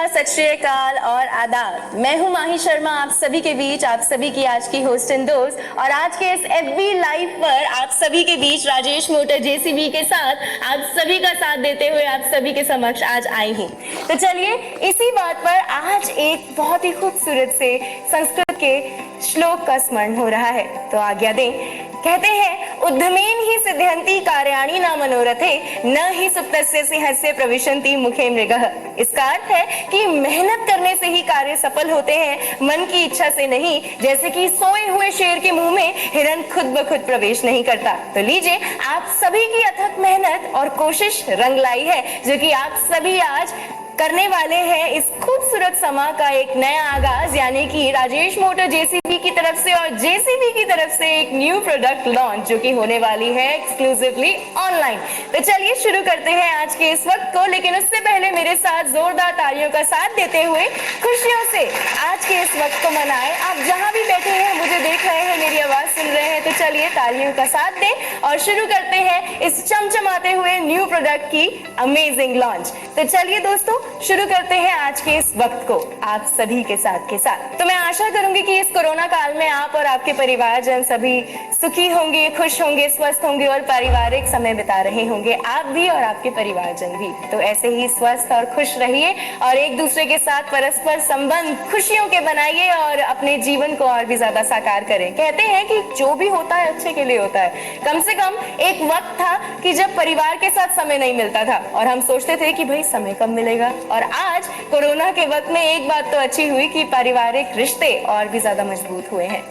सत श्री अकाल और आदाब। मैं हूं माही शर्मा, आप सभी के बीच, आप सभी की आज की होस्ट एंड दोस्त। और आज के इस एफबी लाइव पर आप सभी के बीच राजेश मोटर जेसीबी के साथ आप सभी का साथ देते हुए आप सभी के समक्ष आज आई हूं। तो चलिए इसी बात पर आज एक बहुत ही खूबसूरत से संस्कृत के श्लोक का स्मरण हो रहा है, तो आज्ञा दें। कहते हैं, उद्यमेन ही सिद्ध्यन्ति कार्याणि न मनोरथे, न ही सुप्तस्य सिंहस्य प्रविशन्ति मुखे मृगः। इसका अर्थ है कि मेहनत करने से ही कार्य सफल होते हैं, मन की इच्छा से नहीं। जैसे कि सोए हुए शेर के मुंह में हिरन खुद ब खुद प्रवेश नहीं करता। तो लीजिए, आप सभी की अथक मेहनत और कोशिश रंग लाई है, जो कि आप सभी आज करने वाले हैं इस खूबसूरत समा का एक नया आगाज, यानी कि राजेश मोटर जेसीबी की तरफ से और जेसीबी की तरफ से एक न्यू प्रोडक्ट लॉन्च, जो कि होने वाली है एक्सक्लूसिवली ऑनलाइन। तो चलिए शुरू करते हैं आज के इस वक्त को, लेकिन उससे पहले मेरे साथ जोरदार तालियों का साथ देते हुए खुशियों से आज के इस वक्त को मनाएं। आप जहां भी बैठे हैं, मुझे देख रहे हैं, मेरी आवाज सुन रहे हैं, तो चलिए तालियों का साथ दें और शुरू करते हैं इस चमचमाते हुए न्यू प्रोडक्ट की अमेजिंग लॉन्च। तो चलिए दोस्तों, शुरू करते हैं आज के इस वक्त को आप सभी के साथ। तो मैं आशा करूंगी कि इस कोरोना काल में आप और आपके परिवारजन सभी सुखी होंगे, खुश होंगे, स्वस्थ होंगे और पारिवारिक समय बिता रहे होंगे, आप भी और आपके परिवारजन भी। तो ऐसे ही स्वस्थ और खुश रहिए और एक दूसरे के साथ परस्पर संबंध खुशियों के बनाइए और अपने जीवन को और भी ज्यादा साकार करें। कहते हैं कि जो भी होता है अच्छे के लिए होता है। कम से कम एक वक्त था कि जब परिवार के साथ समय नहीं मिलता था और हम सोचते थे कि भाई समय कब मिलेगा, और आज कोरोना के वक्त में एक बात तो अच्छी हुई कि पारिवारिक रिश्ते और भी ज्यादा मजबूत हुए हैं।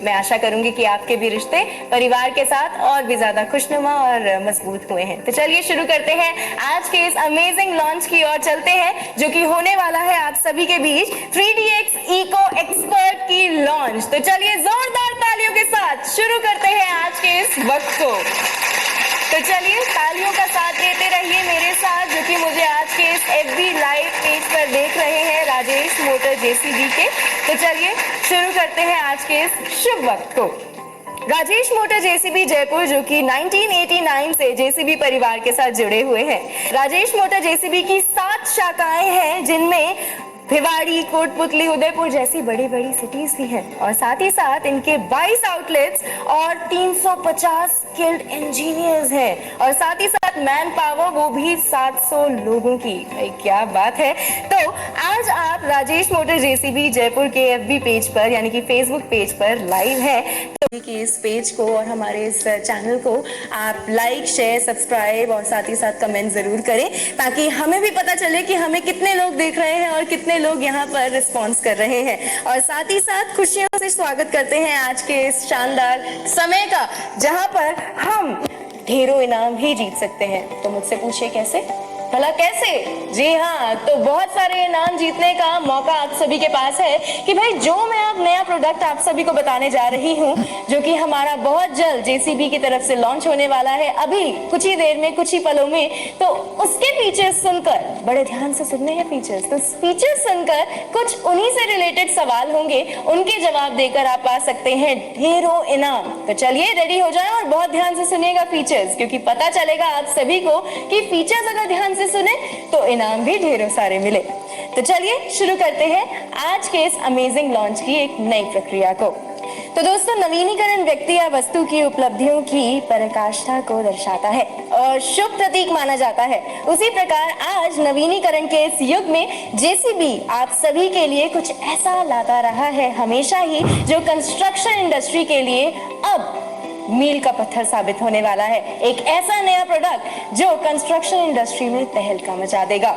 मैं आशा करूंगी कि आपके भी रिश्ते परिवार के साथ और भी ज्यादा खुशनुमा और मजबूत हुए हैं। तो चलिए शुरू करते हैं आज के इस अमेजिंग लॉन्च की ओर चलते हैं, जो कि होने वाला है आप सभी के बीच 3DX इको एक्सपर्ट की लॉन्च। तो चलिए जोरदार तालियों के साथ शुरू करते हैं आज के इस वक्त को। तो चलिए तालियों का साथ देते रहिए मेरे साथ, जो कि मुझे आज के इस एफबी लाइव पेज पर देख रहे हैं राजेश मोटर जेसीबी के। तो चलिए शुरू करते हैं आज के इस शुभ वक्त को। राजेश मोटर जेसीबी जयपुर, जो कि 1989 से जेसीबी परिवार के साथ जुड़े हुए हैं। राजेश मोटर जेसीबी की 7 शाखाएं हैं, जिनमें भिवाड़ी, कोटपुतली, उदयपुर जैसी बड़ी बड़ी सिटीज भी हैं, और साथ ही साथ इनके 22 आउटलेट्स और 350 स्किल्ड इंजीनियर्स हैं, और साथ ही साथ मैन पावर वो भी 700 लोगों की। भाई क्या बात है। तो आज आप राजेश मोटर जेसीबी जयपुर के एफबी पेज पर, यानी कि फेसबुक पेज पर लाइव है। तो कि इस पेज को और हमारे इस चैनल को आप लाइक, शेयर, सब्सक्राइब और साथ ही साथ कमेंट जरूर करें, ताकि हमें भी पता चले कि हमें कितने लोग देख रहे हैं और कितने लोग यहाँ पर रिस्पॉन्स कर रहे हैं। और साथ ही साथ खुशियों से स्वागत करते हैं आज के इस शानदार समय का, जहाँ पर हम ढेरों इनाम भी जीत सकते हैं। तो मुझसे पूछिए कैसे, भला कैसे? जी हाँ, तो बहुत सारे इनाम जीतने का मौका आप सभी के पास है कि भाई जो मैं अब नया प्रोडक्ट आप सभी को बताने जा रही हूँ, जो कि हमारा बहुत जल्द जेसीबी की तरफ से लॉन्च होने वाला है, अभी कुछ ही देर में, कुछ ही पलों में। तो उसके फीचर्स सुनकर, बड़े ध्यान से सुनने हैं फीचर्स, तो फीचर्स सुनकर कुछ उन्हीं से रिलेटेड सवाल होंगे, उनके जवाब देकर आप पा सकते हैं ढेरों इनाम। तो चलिए रेडी हो जाए और बहुत ध्यान से सुनिएगा फीचर्स, क्योंकि पता चलेगा आप सभी को कि फीचर्स अगर ध्यान से सुने तो इनाम भी ढेरों सारे मिले। तो चलिए शुरू करते हैं आज के इस अमेजिंग लॉन्च की एक नई प्रक्रिया को। तो दोस्तों, नवीनीकरण व्यक्ति या वस्तु की उपलब्धियों की पराकाष्ठा को दर्शाता है और शुभ प्रतीक माना जाता है। उसी प्रकार आज नवीनीकरण के इस युग में जेसीबी आप सभी के लिए कुछ ऐसा लाता रहा है हमेशा ही, जो कंस्ट्रक्शन इंडस्ट्री के लिए अब मील का पत्थर साबित होने वाला है। एक ऐसा नया प्रोडक्ट जो कंस्ट्रक्शन इंडस्ट्री में तहलका मचा देगा।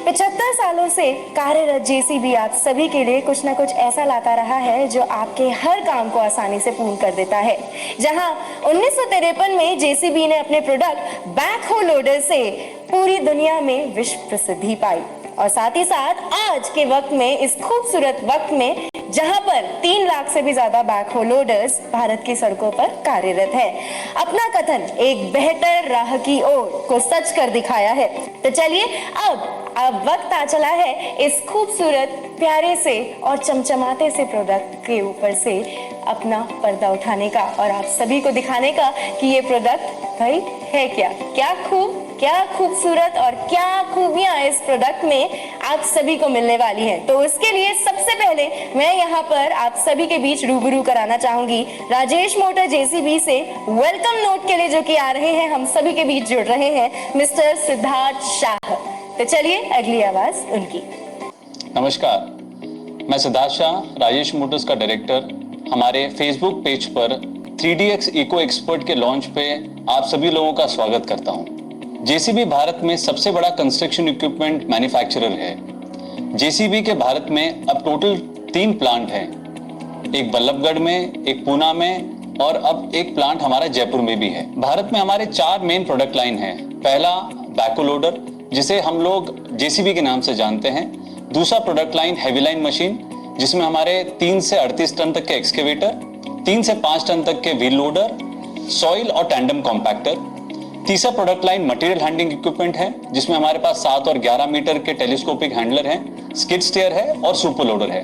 75 सालों से कार्यरत जेसीबी आप सभी के लिए कुछ न कुछ ऐसा लाता रहा है, जो आपके हर काम को आसानी से पूर्ण कर देता है। जहां 1953 में जेसीबी ने अपने प्रोडक्ट बैकहो लोडर से पूरी दुनिया में विश्व प्रसिद्धि पाई, और साथ ही साथ आज के वक्त में, इस खूबसूरत वक्त में, जहां पर 3 लाख से भी ज्यादा बैकहो लोडर्स भारत की सड़कों पर कार्यरत है, अपना कथन एक बेहतर राह की ओर को सच कर दिखाया है। तो चलिए अब वक्त आ चला है इस खूबसूरत, प्यारे से और चमचमाते से प्रोडक्ट के ऊपर से अपना पर्दा उठाने का और आप सभी को दिखाने का कि ये प्रोडक्ट भाई है क्या खूब क्या खूबसूरत और क्या खूबियां इस प्रोडक्ट में आप सभी को मिलने वाली हैं। तो उसके लिए सबसे पहले मैं यहाँ पर आप सभी के बीच रूबरू कराना चाहूंगी राजेश मोटर जेसीबी से वेलकम नोट के लिए जो कि आ रहे हैं, हम सभी के बीच जुड़ रहे हैं मिस्टर सिद्धार्थ शाह। तो चलिए अगली आवाज उनकी। नमस्कार, मैं सिद्धार्थ शाह, राजेश मोटर्स का डायरेक्टर। हमारे फेसबुक पेज पर 3DX इको एक्सपर्ट के लॉन्च पे आप सभी लोगों का स्वागत करता हूं। जेसीबी भारत में सबसे बड़ा कंस्ट्रक्शन इक्विपमेंट मैन्युफैक्चरर है। जेसीबी के भारत में अब टोटल 3 प्लांट हैं, एक बल्लभगढ़ में, एक पूना में और अब एक प्लांट हमारा जयपुर में भी है। भारत में हमारे 4 मेन प्रोडक्ट लाइन हैं। पहला बैको लोडर, जिसे हम लोग जेसीबी के नाम से जानते हैं। दूसरा product line heavy line machine, जिसमें हमारे 3 से 38 टन तक के एक्सकेवेटर, 3 से 5 टन तक के व्हील लोडर, सॉइल और टैंडम कॉम्पैक्टर। तीसरा product line material handling equipment है, जिसमें हमारे पास 7 और 11 मीटर के टेलीस्कोपिक हैंडलर हैं, स्किड स्टेयर है और सुपर लोडर है।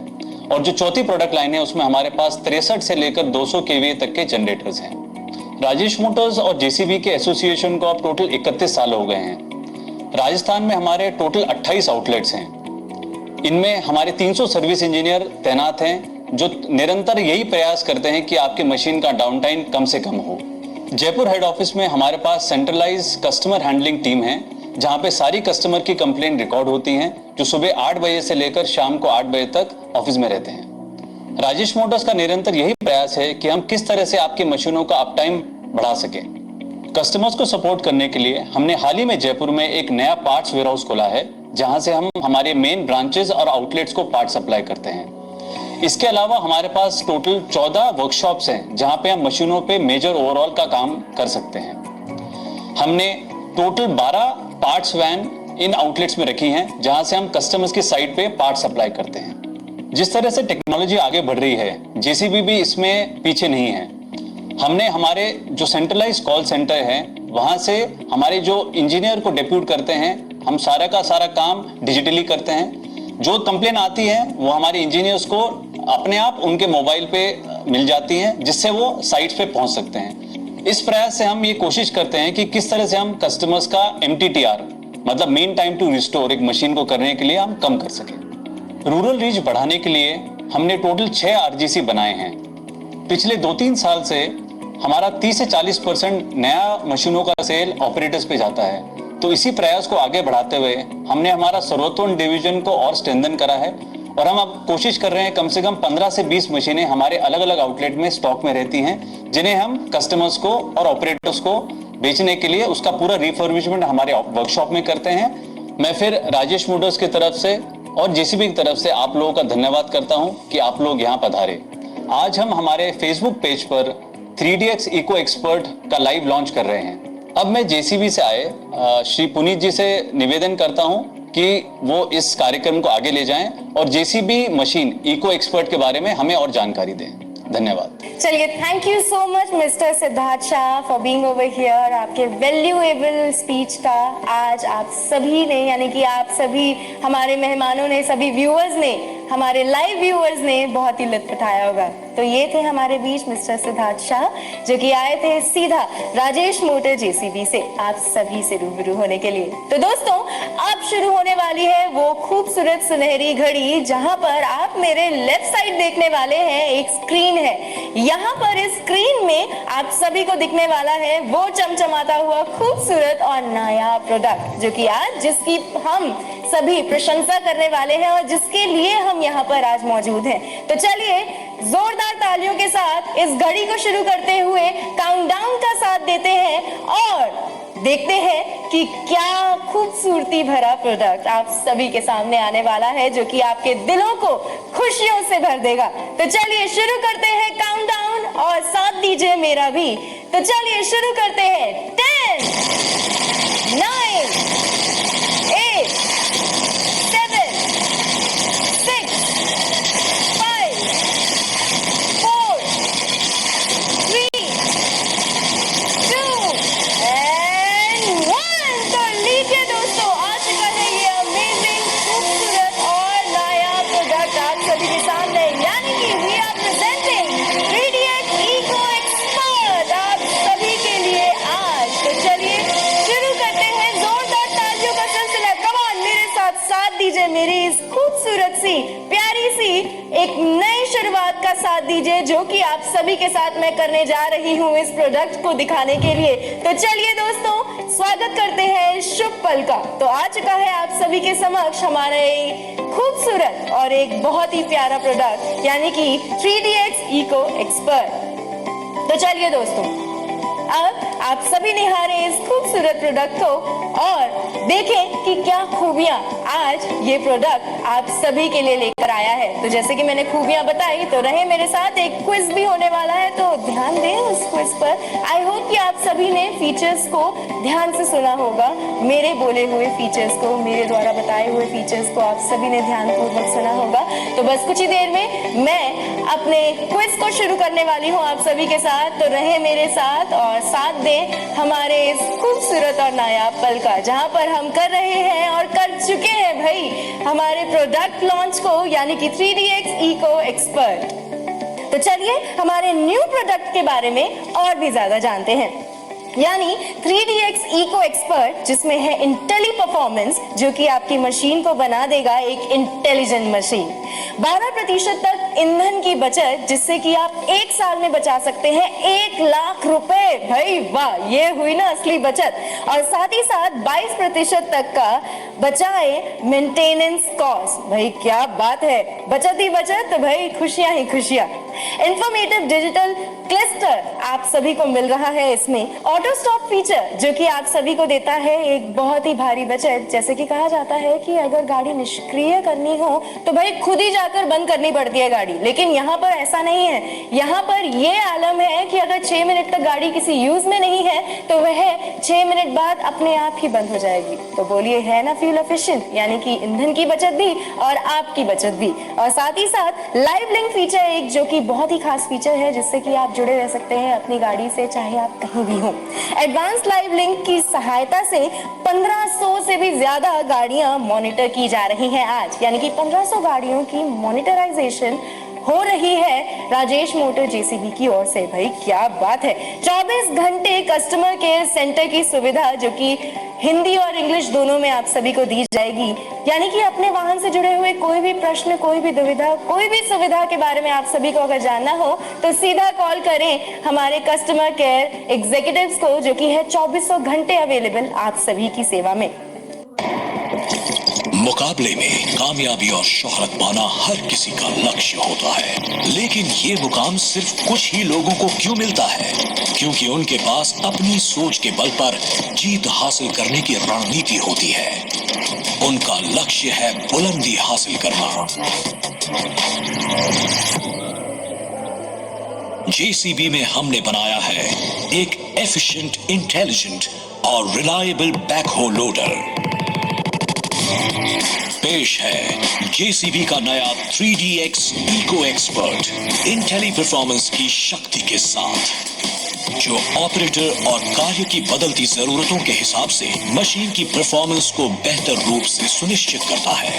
और जो चौथी प्रोडक्ट लाइन है उसमें हमारे पास 63 से लेकर 200 केवीए तक के जनरेटर्स हैं। राजेश मोटर्स और जेसीबी के एसोसिएशन को अब टोटल 31 साल हो गए हैं। राजस्थान में हमारे टोटल 28 आउटलेट्स हैं। इनमें हमारे 300 सर्विस इंजीनियर तैनात हैं, जो निरंतर यही प्रयास करते हैं कि आपके मशीन का डाउन टाइम कम से कम हो। जयपुर हेड ऑफिस में हमारे पास सेंट्रलाइज कस्टमर हैंडलिंग टीम है, जहां पे सारी कस्टमर की कंप्लेंट रिकॉर्ड होती हैं, जो सुबह 8 बजे से लेकर शाम को 8 बजे तक ऑफिस में रहते हैं। राजेश मोटर्स का निरंतर यही प्रयास है कि हम किस तरह से आपकी मशीनों का अप टाइम बढ़ा सकें। कस्टमर्स को सपोर्ट करने के लिए हमने हाल ही में जयपुर में एक नया पार्ट्स वेयरहाउस खोला है, जहां से हम हमारे मेन ब्रांचेस और आउटलेट्स को पार्ट सप्लाई करते हैं। इसके अलावा हमारे पास टोटल 14 वर्कशॉप्स हैं, जहां पे हम मशीनों पे मेजर ओवरऑल का काम कर सकते हैं। हमने टोटल 12 पार्ट्स वैन इन आउटलेट्स में रखी हैं, जहां से हम कस्टमर्स की साइट पे पार्ट सप्लाई करते हैं। जिस तरह से टेक्नोलॉजी आगे बढ़ रही है, जेसीबी भी इसमें पीछे नहीं है। हमने हमारे जो सेंट्रलाइज कॉल सेंटर है, वहां से हमारे जो इंजीनियर को डेप्यूट करते हैं, हम सारा का सारा काम डिजिटली करते हैं। जो कंप्लेन आती है वो हमारे इंजीनियर्स को अपने आप उनके मोबाइल पे मिल जाती हैं, जिससे वो साइट्स पे पहुंच सकते हैं। इस प्रयास से हम ये कोशिश करते हैं कि किस तरह से हम कस्टमर्स का MTTR मतलब मीन टाइम टू रिस्टोर एक मशीन को करने के लिए हम कम कर सकें। रूरल रीच बढ़ाने के लिए हमने टोटल 6 RGC बनाए हैं। पिछले 2-3 साल से हमारा 30 से 40% नया मशीनों का सेल ऑपरेटर्स पे जाता है। तो इसी प्रयास को आगे बढ़ाते हुए हमने हमारा सर्वोत्तम डिवीजन को और स्ट्रेंथन करा है, और हम अब कोशिश कर रहे हैं कम से कम 15 से 20 मशीनें हमारे अलग अलग आउटलेट में स्टॉक में रहती हैं, जिन्हें हम कस्टमर्स को और ऑपरेटर्स को बेचने के लिए उसका पूरा रिफर्बिशमेंट हमारे वर्कशॉप में करते हैं। मैं फिर राजेश मोटर्स की तरफ से और जेसीबी की तरफ से आप लोगों का धन्यवाद करता हूं कि आप लोग यहाँ पधारे। आज हम हमारे फेसबुक पेज पर 3DX इको एक्सपर्ट का लाइव लॉन्च कर रहे हैं। अब मैं जेसीबी से आए श्री पुनीत जी से निवेदन करता हूं कि वो इस कार्यक्रम को आगे ले जाएं और जेसीबी मशीन इको एक्सपर्ट के बारे में हमें और जानकारी दें। धन्यवाद। चलिए, thank you so much mister Siddharth Shah for being over here. आपके वैल्यूएबल स्पीच का आज आप सभी ने, यानी कि आप सभी हमारे मेहमानों ने, सभी व्यूअर्स ने, हमारे लाइव व्यूअर्स ने बहुत ही लुत्फ उठाया होगा। तो ये थे हमारे बीच मिस्टर सिद्धार्थ शाह, जो कि आए थे सीधा राजेश मोटर जेसीबी से आप सभी से रूबरू होने के लिए। तो दोस्तों, अब शुरू होने वाली है वो खूबसूरत सुनहरी घड़ी, जहां पर आप मेरे लेफ्ट साइड देखने वाले हैं एक स्क्रीन है। यहाँ पर इस स्क्रीन में आप सभी को दिखने वाला है वो चमचमाता हुआ खूबसूरत और नया प्रोडक्ट, जो कि आज जिसकी हम सभी प्रशंसा करने वाले हैं और जिसके लिए हम यहाँ पर आज मौजूद हैं। तो चलिए जोरदार तालियों के साथ इस घड़ी को शुरू करते हुए काउंटडाउन का साथ देते हैं और देखते हैं कि क्या खूबसूरती भरा प्रोडक्ट आप सभी के सामने आने वाला है, जो कि आपके दिलों को खुशियों से भर देगा। तो चलिए शुरू करते हैं काउंटडाउन और साथ दीजिए मेरा भी। तो चलिए शुरू करते हैं। 10, 9, 8, 7, 6, 5, 4, 3, 2 and 1। तो लीजिए दोस्तों, आ चुका है ये अमेजिंग खूबसूरत और नया प्रोडक्ट आप सभी के सामने, यानी कि we are presenting 3DX eco expert आप सभी के लिए आज। तो चलिए शुरू करते हैं दीजिए मेरी इस खूबसूरत सी प्यारी सी एक नई शुरुआत का साथ दीजिए, जो कि आप सभी के साथ मैं करने जा रही हूँ इस प्रोडक्ट को दिखाने के लिए। तो चलिए दोस्तों, स्वागत करते हैं इस शुभ पल का। तो आ चुका है आप सभी के समक्ष हमारा एक खूबसूरत और एक बहुत ही प्यारा प्रोडक्ट, यानी कि 3DX Eco Expert। तो चलिए दोस्तों, अब आप सभी निहारें इस खूबसूरत प्रोडक्ट को और देखें कि क्या खूबियां आज ये प्रोडक्ट आप सभी के लिए लेकर आया है। तो जैसे कि मैंने खूबियां बताई, तो रहे मेरे साथ एक क्विज भी होने वाला है, तो ध्यान दें उस क्विज पर। आई होप कि आप सभी ने फीचर्स को ध्यान से सुना होगा, मेरे बोले हुए फीचर्स को, मेरे द्वारा बताए हुए फीचर्स को आप सभी ने ध्यानपूर्वक सुना होगा। तो बस कुछ ही देर में मैं अपने क्विज को शुरू करने वाली हूँ आप सभी के साथ। तो रहे मेरे साथ और साथ दें हमारे इस खूबसूरत और नायाब पल का, जहां पर हम कर रहे हैं और कर चुके हैं भाई हमारे प्रोडक्ट लॉन्च को, यानी कि 3DX Eco Expert। तो चलिए हमारे न्यू प्रोडक्ट के बारे में और भी ज्यादा जानते हैं, यानी 3DX Eco Expert, जिसमें है इंटेली परफॉर्मेंस, जो कि आपकी मशीन को बना देगा एक इंटेलिजेंट मशीन। 12% तक ईंधन की बचत, जिससे कि आप एक साल में बचा सकते हैं 1 लाख रुपए। भाई वाह, ये हुई ना असली बचत। और साथ ही साथ 22% तक का बचाए मेंटेनेंस कॉस्ट। भाई क्या बात है, बचत ही बचत, तो भाई खुशियां ही खुशियां। इंफॉर्मेटिव डिजिटल क्लस्टर आप सभी को मिल रहा है इसमें। ऑटो स्टॉप फीचर, जो कि आप सभी को देता है एक बहुत ही भारी बचत। जैसे कि कहा जाता है कि अगर गाड़ी निष्क्रिय करनी हो तो भाई खुद ही जाकर बंद करनी पड़ती है गाड़ी, लेकिन यहाँ पर ऐसा नहीं है। यहाँ पर ये आलम है कि अगर 6 मिनट तक गाड़ी किसी यूज में नहीं है तो वह 6 मिनट बाद अपने आप ही बंद हो जाएगी। तो बोलिए, है ना फ्यूल एफिशिएंट, यानी कि ईंधन की बचत भी और आपकी बचत भी। और साथ ही साथ लाइव लिंक फीचर एक, जो कि बहुत ही खास फीचर है, जिससे कि आप जुड़े रह सकते हैं अपनी गाड़ी से, चाहे आप कहीं भी हो। एडवांस लाइव लिंक की सहायता से 1500 से भी ज्यादा गाड़ियां मॉनिटर की जा रही हैं आज, यानी कि 1500 गाड़ियों की मॉनिटराइजेशन हो रही है राजेश मोटर जेसीबी की ओर से। भाई क्या बात है। 24 घंटे कस्टमर केयर सेंटर की सुविधा, जो कि हिंदी और इंग्लिश दोनों में आप सभी को दी जाएगी, यानी कि अपने वाहन से जुड़े हुए कोई भी प्रश्न, कोई भी दुविधा, कोई भी सुविधा के बारे में आप सभी को अगर जानना हो तो सीधा कॉल करें हमारे कस्टमर केयर एग्जीक्यूटिव्स को, जो कि है 2400 घंटे अवेलेबल आप सभी की सेवा में। मुकाबले में कामयाबी और शोहरत पाना हर किसी का लक्ष्य होता है, लेकिन ये मुकाम सिर्फ कुछ ही लोगों को क्यों मिलता है? क्योंकि उनके पास अपनी सोच के बल पर जीत हासिल करने की रणनीति होती है। उनका लक्ष्य है बुलंदी हासिल करना। जेसीबी में हमने बनाया है एक एफिशिएंट, इंटेलिजेंट और रिलायबल बैकहो लोडर। पेश है जेसीबी का नया 3DX Eco Expert, Intelli performance की शक्ति के साथ, जो ऑपरेटर और कार्य की बदलती जरूरतों के हिसाब से मशीन की परफॉर्मेंस को बेहतर रूप से सुनिश्चित करता है।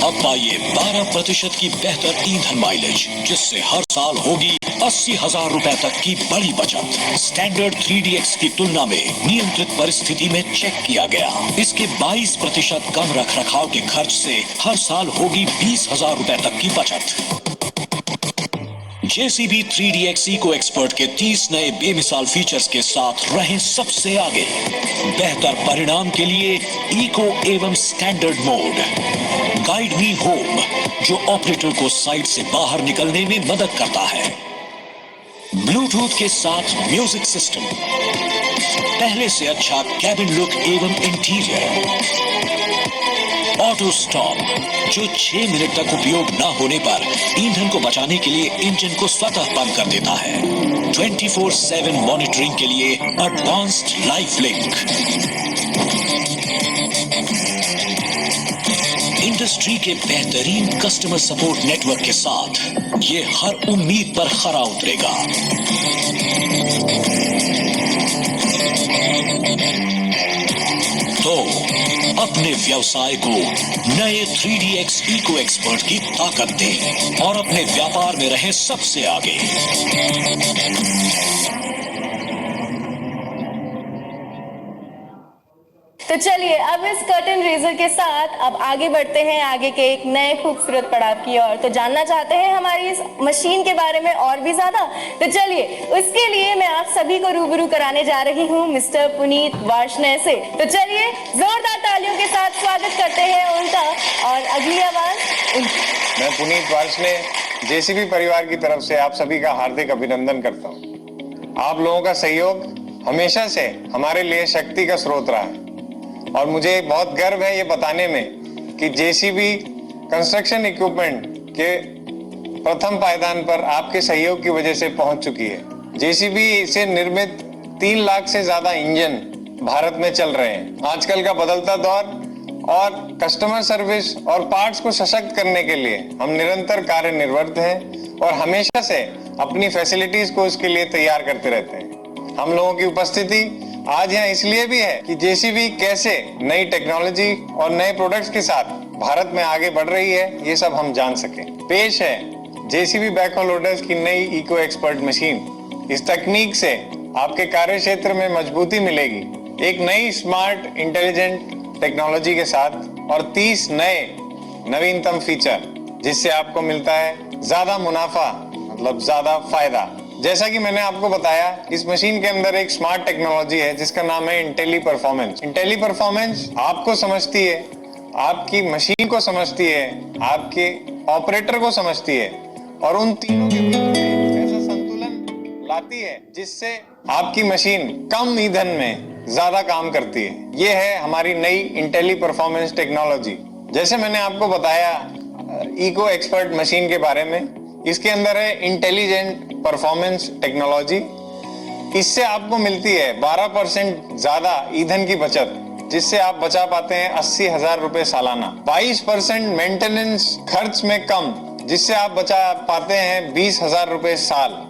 अब पाइए 12% की बेहतर ईंधन माइलेज, जिससे हर साल होगी 80,000 रुपए तक की बड़ी बचत। स्टैंडर्ड 3DX की तुलना में नियंत्रित परिस्थिति में चेक किया गया। इसके 22% कम रख रखाव के खर्च से हर साल होगी 20,000 रुपए तक की बचत। जेसीबी 3DX Eco Expert के 30 नए बेमिसाल फीचर्स के साथ रहें सबसे आगे। बेहतर परिणाम के लिए इको एवं standard mode, guide me home, जो ऑपरेटर को साइट से बाहर निकलने में मदद करता है, ब्लूटूथ के साथ म्यूजिक सिस्टम, पहले से अच्छा कैबिन लुक एवं इंटीरियर, ऑटो स्टॉप, जो 6 मिनट तक उपयोग न होने पर ईंधन को बचाने के लिए इंजन को स्वतः बंद कर देता है, 24/7 मॉनिटरिंग के लिए एडवांस्ड लाइफ लिंक, इंडस्ट्री के बेहतरीन कस्टमर सपोर्ट नेटवर्क के साथ ये हर उम्मीद पर खरा उतरेगा। तो अपने व्यवसाय को नए 3DX Eco Expert की ताकत दें और अपने व्यापार में रहें सबसे आगे। तो चलिए अब इस कर्टन रेजर के साथ अब आगे बढ़ते हैं आगे के एक नए खूबसूरत पड़ाव की ओर। तो जानना चाहते हैं हमारी इस मशीन के बारे में और भी ज्यादा, तो चलिए उसके लिए मैं आप सभी को रूबरू कराने जा रही हूँ मिस्टर पुनीत वार्ष्णेय से। तो चलिए जोरदार तालियों के साथ स्वागत करते हैं उनका और अगली आवाज उनकी। मैं पुनीत वार्ष्णेय जेसीबी परिवार की तरफ से आप सभी का हार्दिक अभिनंदन करता हूँ। आप लोगों का सहयोग हमेशा से हमारे लिए शक्ति का स्रोत रहा है और मुझे बहुत गर्व है ये बताने में कि जेसीबी कंस्ट्रक्शन इक्विपमेंट के प्रथम पायदान पर आपके सहयोग की वजह से पहुंच चुकी है। जेसीबी से निर्मित 3 लाख से ज्यादा इंजन भारत में चल रहे हैं। आजकल का बदलता दौर और कस्टमर सर्विस और पार्ट्स को सशक्त करने के लिए हम निरंतर कार्यनिरत हैं और हमेशा से अपनी फैसिलिटीज को इसके लिए तैयार करते रहते हैं। हम लोगों की उपस्थिति आज यहाँ इसलिए भी है कि जेसीबी कैसे नई टेक्नोलॉजी और नए प्रोडक्ट्स के साथ भारत में आगे बढ़ रही है ये सब हम जान सकें। पेश है जेसीबी बैकहो लोडर्स की नई इको एक्सपर्ट मशीन। इस तकनीक से आपके कार्य क्षेत्र में मजबूती मिलेगी, एक नई स्मार्ट इंटेलिजेंट टेक्नोलॉजी के साथ और 30 नए नवीनतम फीचर, जिससे आपको मिलता है ज्यादा मुनाफा, मतलब ज्यादा फायदा। जैसा कि मैंने आपको बताया, इस मशीन के अंदर एक स्मार्ट टेक्नोलॉजी है जिसका नाम है इंटेली परफॉर्मेंस। इंटेली परफॉर्मेंस आपको समझती है, आपकी मशीन को समझती है, आपके ऑपरेटर को समझती है और उन तीनों के बीच में ऐसा संतुलन लाती है जिससे आपकी मशीन कम ईंधन में ज्यादा काम करती है। ये है हमारी नई इंटेली परफॉर्मेंस टेक्नोलॉजी। जैसे मैंने आपको बताया इको एक्सपर्ट मशीन के बारे में, इसके अंदर है इंटेलिजेंट परफॉर्मेंस टेक्नोलॉजी। इससे आपको मिलती है 12% ज्यादा ईंधन की बचत, जिससे आप बचा पाते हैं 80,000 रुपए सालाना। 22% मेंटेनेंस खर्च में कम, जिससे आप बचा पाते हैं 20,000 रुपए साल।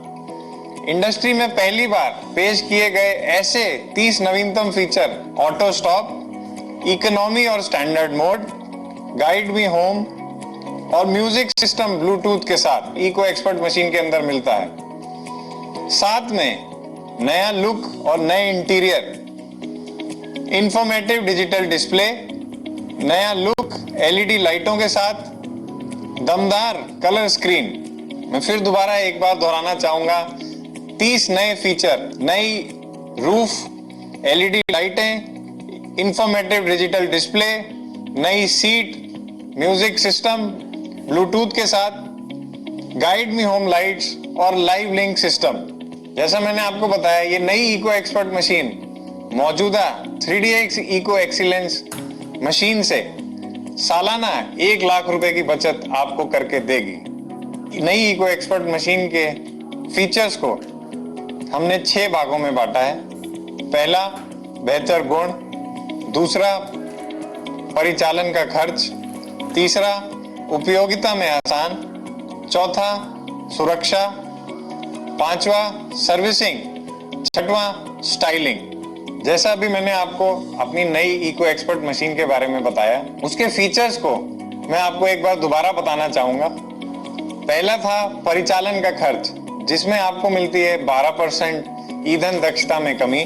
इंडस्ट्री में पहली बार पेश किए गए ऐसे 30 नवीनतम फीचर ऑटो स्टॉप, इकोनॉमी और standard mode, guide me home और म्यूजिक सिस्टम ब्लूटूथ के साथ इको एक्सपर्ट मशीन के अंदर मिलता है। साथ में नया लुक और नए इंटीरियर, इंफॉर्मेटिव डिजिटल डिस्प्ले, नया लुक एलईडी लाइटों के साथ, दमदार कलर स्क्रीन। मैं फिर दोबारा एक बार दोहराना चाहूंगा, 30 नए फीचर, नई रूफ एलईडी लाइटें, इंफॉर्मेटिव डिजिटल डिस्प्ले, नई सीट, म्यूजिक सिस्टम ब्लूटूथ के साथ, गाइड मी होम लाइट्स और लाइव लिंक सिस्टम। जैसा मैंने आपको बताया, ये नई इको एक्सपर्ट मशीन मौजूदा 3DX इको एक्सीलेंस मशीन से सालाना 1 लाख रुपए की बचत आपको करके देगी। नई इको एक्सपर्ट मशीन के फीचर्स को हमने 6 भागों में बांटा है। पहला, बेहतर गुण। दूसरा, परिचालन का खर्च। तीसरा, उपयोगिता में आसान। चौथा, सुरक्षा। पांचवा, सर्विसिंग। छठवां, स्टाइलिंग। जैसा अभी मैंने आपको अपनी नई इको एक्सपर्ट मशीन के बारे में बताया, उसके फीचर्स को मैं आपको एक बार दोबारा बताना चाहूंगा। पहला था परिचालन का खर्च, जिसमें आपको मिलती है 12% ईंधन दक्षता में कमी,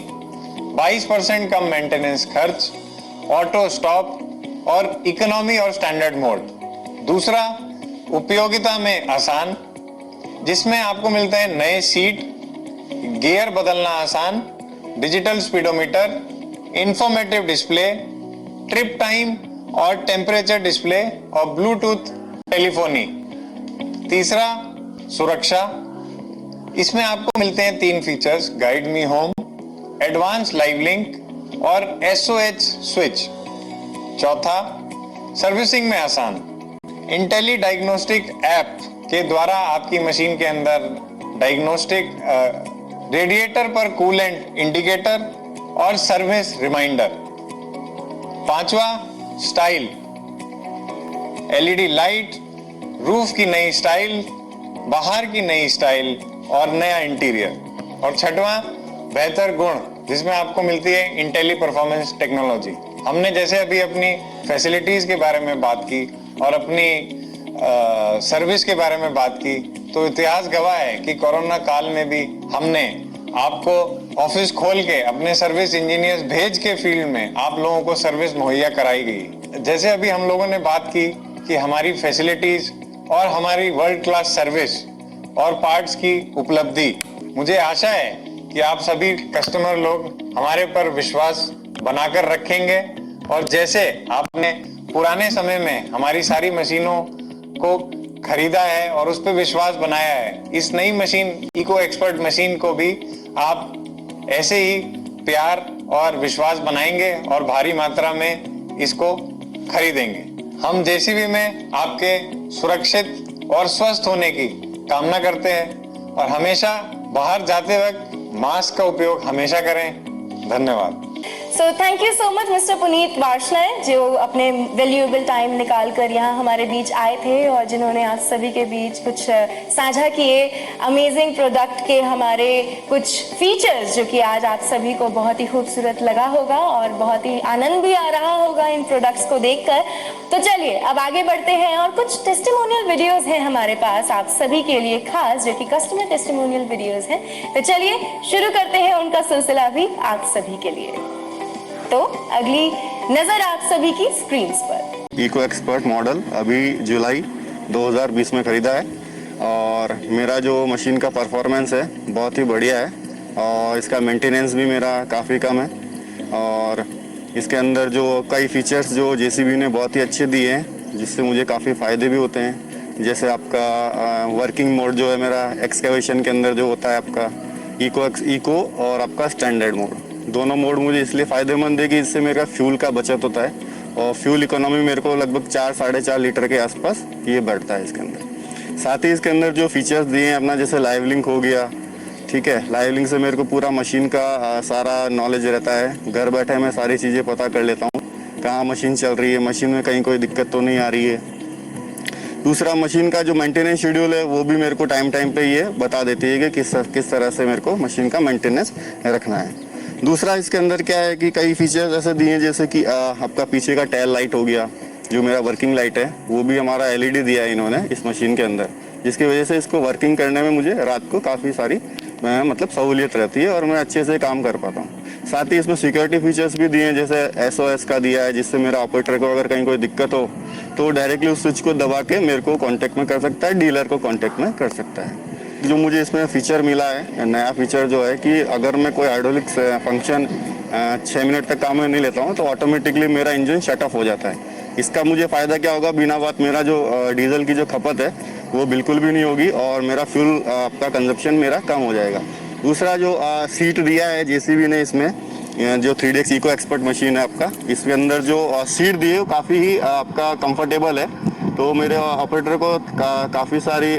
22% कम मेंटेनेंस खर्च, ऑटो स्टॉप और इकोनॉमी और स्टैंडर्ड मोड। दूसरा, उपयोगिता में आसान, जिसमें आपको मिलते हैं नए सीट, गियर बदलना आसान, digital speedometer, informative display, trip time और टेम्परेचर डिस्प्ले और ब्लूटूथ टेलीफोनी। तीसरा, सुरक्षा। इसमें आपको मिलते हैं 3 features, guide me home, advance live link और SOH स्विच। चौथा, सर्विसिंग में आसान। इंटेली डायग्नोस्टिक ऐप के द्वारा आपकी मशीन के अंदर डायग्नोस्टिक रेडिएटर पर कूलेंट इंडिकेटर और सर्विस रिमाइंडर। पांचवा, स्टाइल। LED लाइट, रूफ की नई स्टाइल, बाहर की नई स्टाइल और नया इंटीरियर। और छठवां, बेहतर गुण, जिसमें आपको मिलती है इंटेली परफॉर्मेंस टेक्नोलॉजी। हमने जैसे अभी अपनी फैसिलिटीज के बारे में बात की और अपनी सर्विस के बारे में बात की, तो इतिहास गवाह है कि कोरोना काल में भी हमने आपको ऑफिस खोल के अपने सर्विस इंजीनियर्स भेज के फील्ड में आप लोगों को सर्विस मुहैया कराई गई। जैसे अभी हम लोगों ने बात की कि हमारी फैसिलिटीज और हमारी वर्ल्ड क्लास सर्विस और पार्ट्स की उपलब्धि, मुझे आशा है कि आप सभी कस्टमर लोग हमारे पर विश्वास बनाकर रखेंगे और जैसे आपने पुराने समय में हमारी सारी मशीनों को खरीदा है और उस पर विश्वास बनाया है, इस नई मशीन इको एक्सपर्ट मशीन को भी आप ऐसे ही प्यार और विश्वास बनाएंगे और भारी मात्रा में इसको खरीदेंगे। हम जेसीबी में आपके सुरक्षित और स्वस्थ होने की कामना करते हैं और हमेशा बाहर जाते वक्त मास्क का उपयोग हमेशा करें। धन्यवाद। So thank you so much mister Puneet Varshney, जो अपने वैल्यूएबल टाइम निकाल कर यहाँ हमारे बीच आए थे और जिन्होंने आप सभी के बीच कुछ साझा किए अमेजिंग प्रोडक्ट के हमारे कुछ फीचर्स, जो कि आज आप सभी को बहुत ही खूबसूरत लगा होगा और बहुत ही आनंद भी आ रहा होगा इन प्रोडक्ट्स को देखकर। तो चलिए अब आगे बढ़ते हैं और कुछ टेस्टिमोनियल वीडियोस हैं हमारे पास आप सभी के लिए खास, जो कि कस्टमर टेस्टिमोनियल वीडियोस हैं। तो चलिए शुरू करते हैं उनका सिलसिला भी आप सभी के लिए। तो अगली नजर आप सभी की स्क्रीन पर। इको एक्सपर्ट मॉडल अभी जुलाई 2020 में खरीदा है और मेरा जो मशीन का परफॉर्मेंस है बहुत ही बढ़िया है और इसका मेंटेनेंस भी मेरा काफ़ी कम है और इसके अंदर जो कई फीचर्स जो जेसीबी ने बहुत ही अच्छे दिए हैं जिससे मुझे काफ़ी फ़ायदे भी होते हैं। जैसे आपका वर्किंग मोड जो है मेरा एक्सकेवेशन के अंदर जो होता है आपका इको और आपका स्टैंडर्ड मोड, दोनों मोड मुझे इसलिए फ़ायदेमंद है कि इससे मेरा फ्यूल का बचत होता है और फ्यूल इकोनॉमी मेरे को लगभग 4-4.5 लीटर के आसपास ये बढ़ता है इसके अंदर। साथ ही इसके अंदर जो फीचर्स दिए हैं अपना, जैसे लाइव लिंक हो गया, ठीक है, लाइव लिंक से मेरे को पूरा मशीन का सारा नॉलेज रहता है। घर बैठे मैं सारी चीज़ें पता कर लेता हूँ कहाँ मशीन चल रही है, मशीन में कहीं कोई दिक्कत तो नहीं आ रही है। दूसरा, मशीन का जो मेंटेनेंस शेड्यूल है वो भी मेरे को टाइम पे ये बता देती है कि किस तरह से मेरे को मशीन का मेंटेनेंस रखना है। दूसरा, इसके अंदर क्या है कि कई फीचर्स ऐसे दिए हैं जैसे कि आपका पीछे का टेल लाइट हो गया, जो मेरा वर्किंग लाइट है वो भी हमारा एलईडी दिया है इन्होंने इस मशीन के अंदर, जिसकी वजह से इसको वर्किंग करने में मुझे रात को काफ़ी सारी मतलब सहूलियत रहती है और मैं अच्छे से काम कर पाता हूँ। साथ ही इसमें सिक्योरिटी फीचर्स भी दिए हैं, जैसे SOS का दिया है, जिससे मेरा ऑपरेटर को अगर कहीं कोई दिक्कत हो तो डायरेक्टली उस स्विच को दबा के मेरे को कॉन्टैक्ट में कर सकता है, डीलर को कॉन्टैक्ट में कर सकता है। जो मुझे इसमें फ़ीचर मिला है, नया फीचर जो है कि अगर मैं कोई हाइड्रोलिक फंक्शन 6 मिनट तक काम में नहीं लेता हूँ तो ऑटोमेटिकली मेरा इंजन शट ऑफ हो जाता है। इसका मुझे फ़ायदा क्या होगा, बिना बात मेरा जो डीजल की जो खपत है वो बिल्कुल भी नहीं होगी और मेरा फ्यूल आपका कंजप्शन मेरा कम हो जाएगा। दूसरा, जो सीट दिया है जेसीबी ने इसमें, जो 3DX इको एक्सपर्ट मशीन है आपका, इसके अंदर जो सीट दी है वो काफ़ी ही आपका कंफर्टेबल है, तो मेरे ऑपरेटर को काफ़ी सारी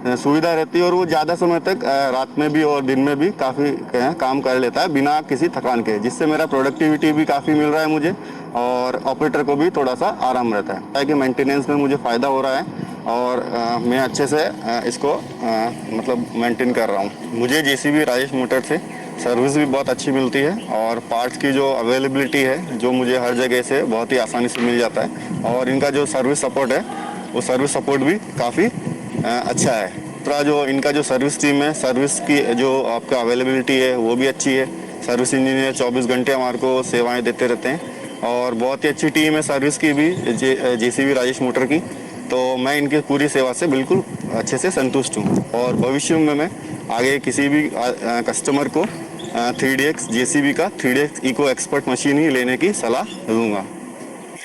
सुविधा रहती है और वो ज़्यादा समय तक रात में भी और दिन में भी काफ़ी काम कर लेता है बिना किसी थकान के, जिससे मेरा प्रोडक्टिविटी भी काफ़ी मिल रहा है मुझे और ऑपरेटर को भी थोड़ा सा आराम रहता है। ताकि मेंटेनेंस में मुझे फ़ायदा हो रहा है और मैं अच्छे से इसको मतलब मेंटेन कर रहा हूँ। मुझे जेसीबी राजेश मोटर से सर्विस भी बहुत अच्छी मिलती है और पार्ट्स की जो अवेलेबिलिटी है जो मुझे हर जगह से बहुत ही आसानी से मिल जाता है और इनका जो सर्विस सपोर्ट है वो सर्विस सपोर्ट भी काफ़ी अच्छा है। दूसरा, जो इनका जो सर्विस टीम है, सर्विस की जो आपका अवेलेबिलिटी है वो भी अच्छी है। सर्विस इंजीनियर 24 घंटे हमारे को सेवाएं देते रहते हैं और बहुत ही अच्छी टीम है सर्विस की भी जेसीबी राजेश मोटर की, तो मैं इनकी पूरी सेवा से बिल्कुल अच्छे से संतुष्ट हूँ और भविष्य में मैं आगे किसी भी कस्टमर को 3DX जेसीबी का 3DX इको एक्सपर्ट मशीन ही लेने की सलाह दूंगा।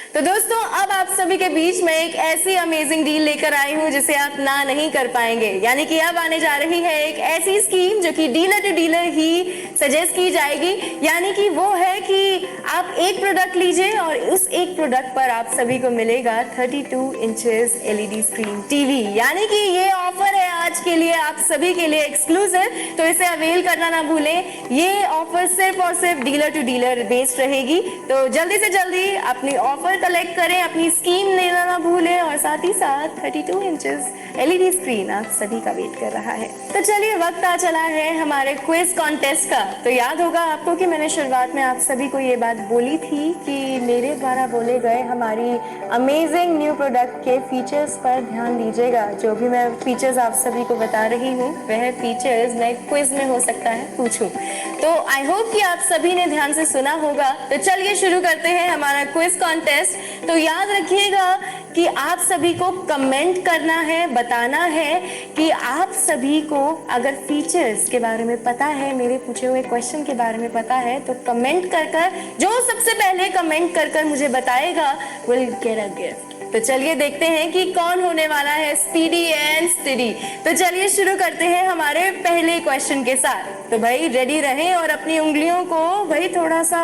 तो दोस्तों, अब आप सभी के बीच में एक ऐसी अमेजिंग डील लेकर आई हूं जिसे आप ना नहीं कर पाएंगे। यानी कि अब आने जा रही है एक ऐसी स्कीम जो कि डीलर टू डीलर ही सजेस्ट की जाएगी। यानी कि वो है कि आप एक प्रोडक्ट लीजिए और उस एक प्रोडक्ट पर आप सभी को मिलेगा 32 इंचेस LED स्क्रीन टीवी। यानी कि ये ऑफर है आज के लिए आप सभी के लिए एक्सक्लूसिव, तो इसे अवेल करना ना भूलें। ये ऑफर सिर्फ और सिर्फ डीलर टू डीलर बेस्ड रहेगी, तो जल्दी से जल्दी अपनी ऑफर कलेक्ट करें, अपनी स्कीम लेना ना भूलें और साथ ही साथ 32 इंचेस LED स्क्रीन आप सभी का वेट कर रहा है। तो चलिए, वक्त आ चला है हमारे क्विज कॉन्टेस्ट का। तो याद होगा आपको कि मैंने शुरुआत में आप सभी को ये बात बोली थी कि मेरे द्वारा बोले गए हमारी अमेजिंग न्यू प्रोडक्ट के फीचर्स पर ध्यान दीजिएगा। जो भी मैं फीचर्स आप सभी को बता रही हूँ वह फीचर्स मैं क्विज में हो सकता है पूछूं। तो आई होप कि आप सभी ने ध्यान से सुना होगा। तो चलिए शुरू करते हैं हमारा क्विज कॉन्टेस्ट। तो याद रखिएगा कि आप सभी को कमेंट करना है, बताना है कि आप सभी को अगर फीचर्स के बारे में पता है, मेरे पूछे हुए क्वेश्चन के बारे में पता है, तो कमेंट कर जो सबसे पहले कमेंट कर मुझे बताएगा विल गेट अ गिफ्ट। तो चलिए देखते हैं कि कौन होने वाला है स्पीडी एंड स्टडी। तो चलिए शुरू करते हैं हमारे पहले क्वेश्चन के साथ। तो भाई रेडी रहें और अपनी उंगलियों को भाई थोड़ा सा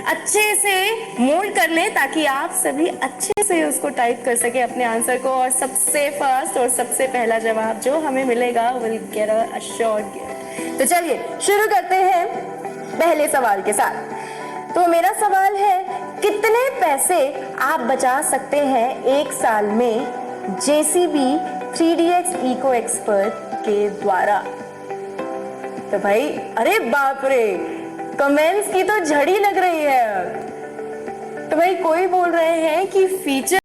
अच्छे से मोल्ड कर लें ताकि आप सभी अच्छे से उसको टाइप कर सके अपने आंसर को। और सबसे फर्स्ट और सबसे पहला जवाब जो हमें मिलेगा will get a assured gift. तो चलिए शुरू करते हैं पहले सवाल के साथ। तो मेरा सवाल है, कितने पैसे आप बचा सकते हैं एक साल में JCB 3DX इको एक्सपर्ट के द्वारा? तो भाई अरे बाप रे, कमेंट्स की तो झड़ी लग रही है। तो भाई कोई बोल रहे हैं कि फीचर